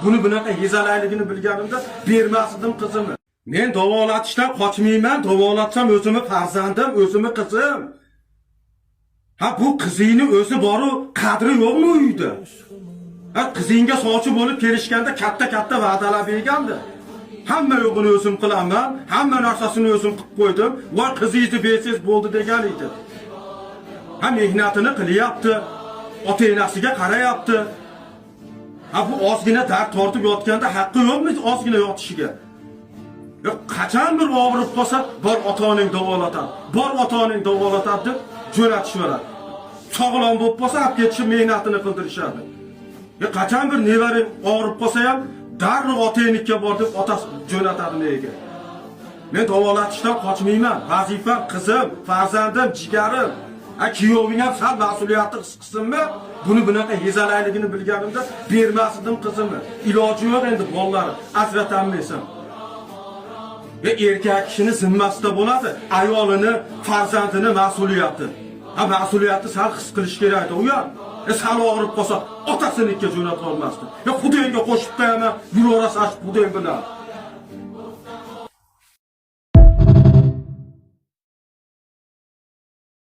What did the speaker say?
Buni bunaqa yezalayligini bilganimda bermasdim qizimni. Men davolatishdan qochmayman, davolatsam o'zimni farzandim, o'zimni qizim. Ha bu qizingni o'zi boru qadri yo'qmi uyda? Ha qizingga sovchi bo'lib kelishganda katta va'dalar bergandi. Hamma yo'g'ini o'zim qilaman, hamma narsasini o'zim qilib qo'ydim. Voy qizingizni bersangiz bo'ldi degan edi. Ha mehnatini qilyapti, ota-onasiga qarayapti. Ha bu ozgina dard tortib yotganda haqqi yo'qmi ozgina yotishiga? Qachon bir og'rib qolsa, bor ota-onang davolatadi. Bor ota-onang davolatadi deb jo'natishadi. Sog'lom bo'lib qolsa, olib ketishib mehnatini qildirishadi. Qachon bir nevara og'rib qolsa ham darrov ota-oniga bor deb otasi jo'natadi nega? Men davolatishdan qochmayman. Vazifam qizim, farzandim, jigarim. Kuyoving ham sal mas'uliyatni his qilsinmi? Buni bunaqa yezalayligini bilganimda bermasdim qizimni. Iloji yo'q endi bolalar asratanmaysan. Erkak kishini zimmasida bo'ladi, ayolini, farzandini mas'uliyati. Ha mas'uliyatni sal his qilish kerak u ham. Sal og'rib qolsa, otasinikiga jo'nata olmasdi. Xudoyga qo'shib qo'yaman, yuraverasiz xudoy bilan.